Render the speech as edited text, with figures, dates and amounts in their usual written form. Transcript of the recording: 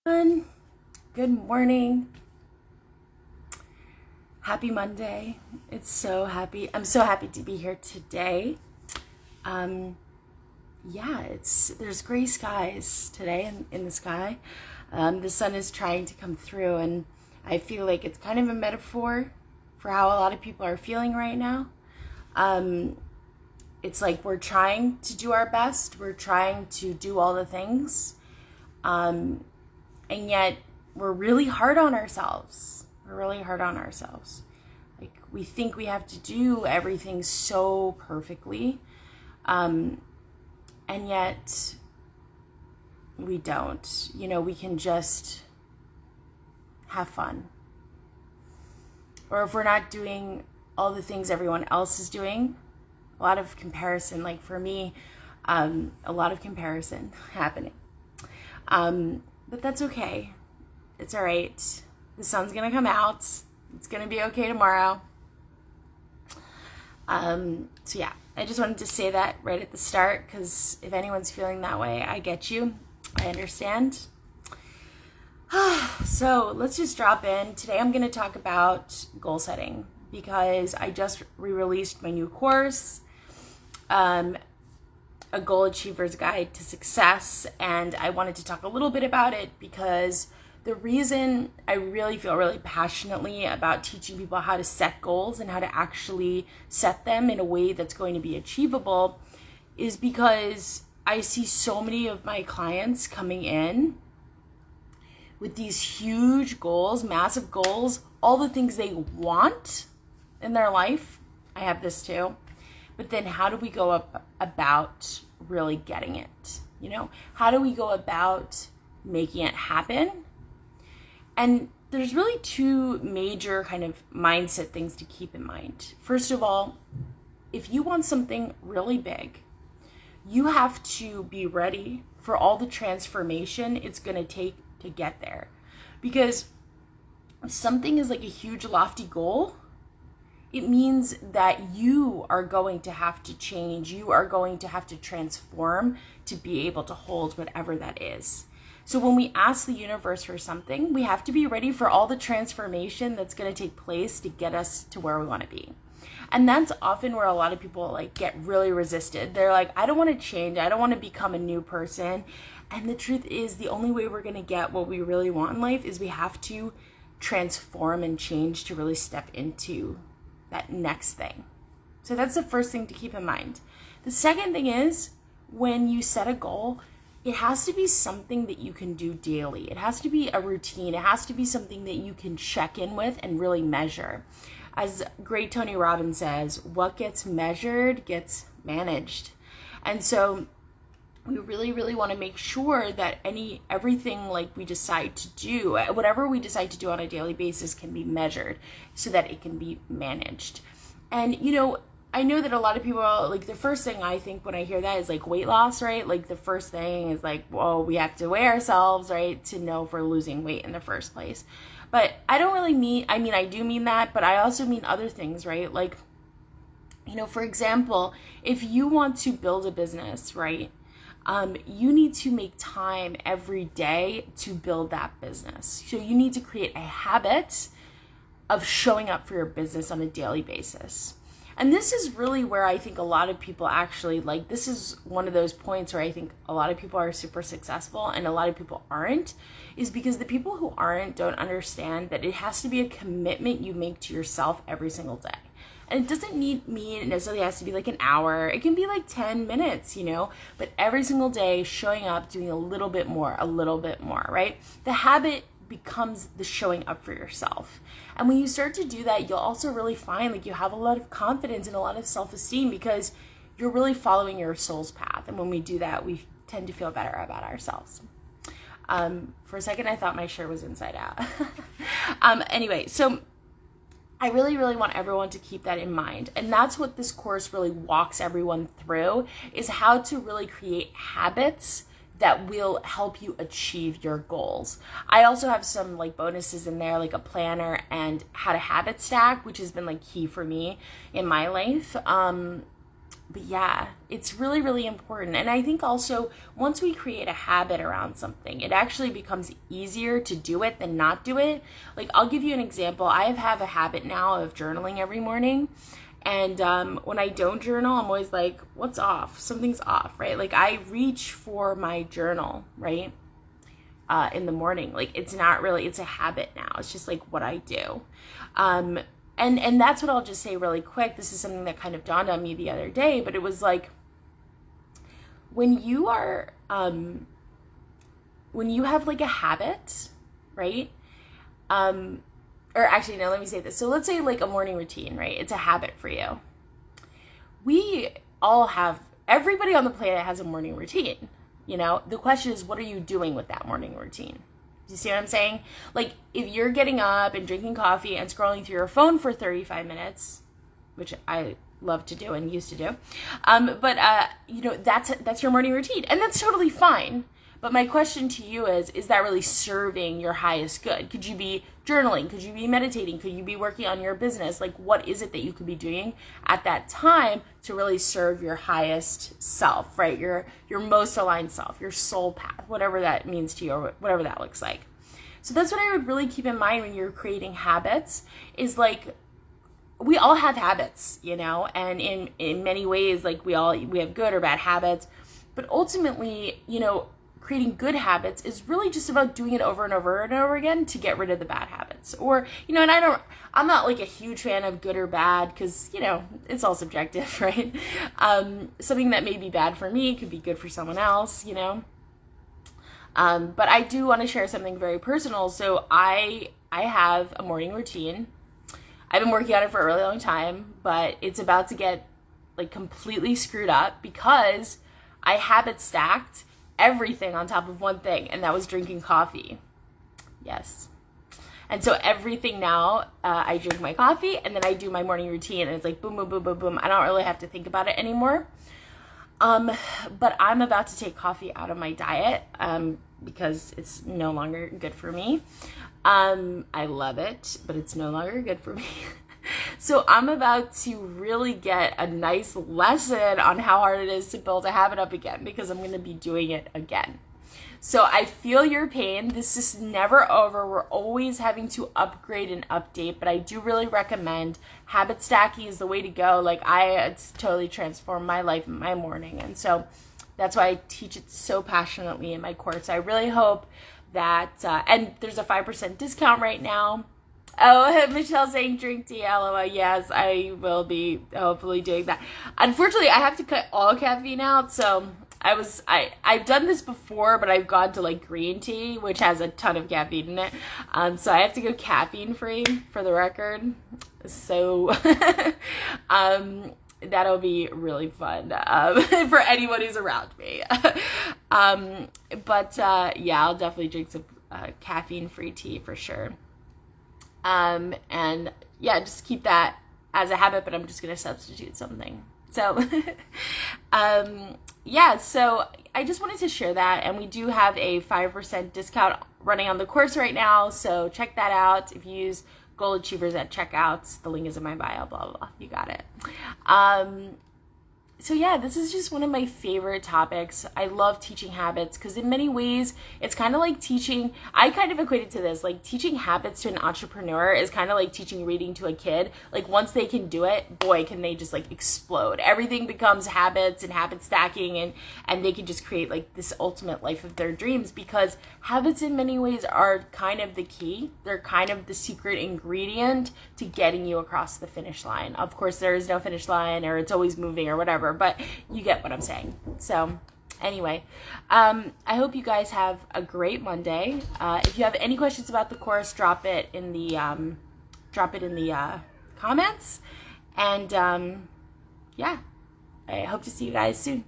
Everyone. Good morning. Happy Monday. I'm so happy to be here today. There's gray skies today in the sky. The sun is trying to come through, and I feel like it's kind of a metaphor for how a lot of people are feeling right now. It's like we're trying to do our best. We're trying to do all the things. And yet we're really hard on ourselves. Like, we think we have to do everything so perfectly. And yet we don't. We can just have fun. Or if we're not doing all the things everyone else is doing, a lot of comparison, like for me, a lot of comparison happening. But that's okay. It's all right. The sun's going to come out. It's going to be okay tomorrow. I just wanted to say that right at the start, because if anyone's feeling that way, I get you. I understand. So let's just drop in. Today I'm going to talk about goal setting, because I just re-released my new course, A Goal Achiever's Guide to Success, and I wanted to talk a little bit about it because the reason I really feel really passionately about teaching people how to set goals and how to actually set them in a way that's going to be achievable is because I see so many of my clients coming in with these huge goals, massive goals, all the things they want in their life. I have this too. But then how do we go about really getting it? How do we go about making it happen? And there's really two major kind of mindset things to keep in mind. First of all, if you want something really big, you have to be ready for all the transformation it's going to take to get there. Because if something is like a huge lofty goal, it means that you are going to have to change. You are going to have to transform to be able to hold whatever that is. So when we ask the universe for something, we have to be ready for all the transformation that's going to take place to get us to where we want to be. And that's often where a lot of people get really resisted. They're like, I don't want to change. I don't want to become a new person. And the truth is, the only way we're going to get what we really want in life is we have to transform and change to really step into that next thing. So that's the first thing to keep in mind. The second thing is, when you set a goal, it has to be something that you can do daily. It has to be a routine. It has to be something that you can check in with and really measure. As great Tony Robbins says, what gets measured gets managed. And so we really, really want to make sure that everything we decide to do, whatever we decide to do on a daily basis, can be measured so that it can be managed. And, I know that a lot of people, the first thing I think when I hear that is weight loss, right? The first thing is well, we have to weigh ourselves, right, to know if we're losing weight in the first place. But I don't really mean, I do mean that, but I also mean other things, right? For example, if you want to build a business, right, you need to make time every day to build that business. So you need to create a habit of showing up for your business on a daily basis. And this is really where I think a lot of people actually, this is one of those points where I think a lot of people are super successful and a lot of people aren't, is because the people who aren't don't understand that it has to be a commitment you make to yourself every single day. And it doesn't mean it necessarily has to be an hour. It can be 10 minutes, but every single day showing up, doing a little bit more, right? The habit becomes the showing up for yourself. And when you start to do that, you'll also really find you have a lot of confidence and a lot of self-esteem because you're really following your soul's path. And when we do that, we tend to feel better about ourselves. For a second, I thought my shirt was inside out. Anyway, so I really, really want everyone to keep that in mind. And that's what this course really walks everyone through, is how to really create habits that will help you achieve your goals. I also have some bonuses in there, a planner and how to habit stack, which has been key for me in my life. yeah, it's really, really important. And I think also once we create a habit around something, it actually becomes easier to do it than not do it. Like, I'll give you an example. I have a habit now of journaling every morning. And when I don't journal, I'm always like, what's off? Something's off, right? Like, I reach for my journal, right? In the morning. Like, it's not really, it's a habit now. It's just like what I do. And that's what I'll just say really quick. This is something that kind of dawned on me the other day, but it was like, when you are, when you have like a habit, right? Or actually, no, let me say this. So let's say like a morning routine, right? It's a habit for you. We all have, everybody on the planet has a morning routine. You know, the question is, what are you doing with that morning routine? Do you see what I'm saying? Like, if you're getting up and drinking coffee and scrolling through your phone for 35 minutes, which I love to do and used to do, you know, that's your morning routine, and that's totally fine. But my question to you is that really serving your highest good? Could you be journaling? Could you be meditating? Could you be working on your business? Like, what is it that you could be doing at that time to really serve your highest self, right? Your most aligned self, your soul path, whatever that means to you, or whatever that looks like. So that's what I would really keep in mind when you're creating habits, is like, we all have habits, you know, and in many ways, like, we have good or bad habits, but ultimately, you know, creating good habits is really just about doing it over and over and over again to get rid of the bad habits. Or, you know, and I'm not like a huge fan of good or bad, because, you know, it's all subjective, right? Something that may be bad for me could be good for someone else, you know? But I do want to share something very personal. So I have a morning routine. I've been working on it for a really long time, but it's about to get like completely screwed up because I habit stacked everything on top of one thing, and that was drinking coffee. Yes. And so everything now, I drink my coffee and then I do my morning routine, and it's like boom, boom, boom, boom, boom. I don't really have to think about it anymore. But I'm about to take coffee out of my diet, because it's no longer good for me. I love it, but it's no longer good for me. So I'm about to really get a nice lesson on how hard it is to build a habit up again, because I'm going to be doing it again. So I feel your pain. This is never over. We're always having to upgrade and update, but I do really recommend habit stacking is the way to go. Like, it's totally transformed my life and my morning. And so that's why I teach it so passionately in my course. I really hope that, and there's a 5% discount right now. Oh, Michelle's saying drink tea, LOL. Yes, I will be hopefully doing that. Unfortunately, I have to cut all caffeine out, so I've done this before, but I've gone to like green tea, which has a ton of caffeine in it. So I have to go caffeine free, for the record. So that'll be really fun for anyone who's around me. Yeah, I'll definitely drink some caffeine free tea for sure. And yeah, just keep that as a habit, but I'm just going to substitute something. So, yeah, so I just wanted to share that. And we do have a 5% discount running on the course right now. So check that out. If you use Goal Achievers at checkout, the link is in my bio, blah, blah, blah. You got it. So yeah, this is just one of my favorite topics. I love teaching habits because in many ways, it's kind of like teaching, I kind of equate it to this, like teaching habits to an entrepreneur is kind of like teaching reading to a kid. Like once they can do it, boy, can they just like explode. Everything becomes habits and habit stacking, and they can just create like this ultimate life of their dreams, because habits in many ways are kind of the key. They're kind of the secret ingredient to getting you across the finish line. Of course, there is no finish line, or it's always moving or whatever, but you get what I'm saying. So anyway, I hope you guys have a great Monday. If you have any questions about the course, drop it in the comments. And yeah, I hope to see you guys soon.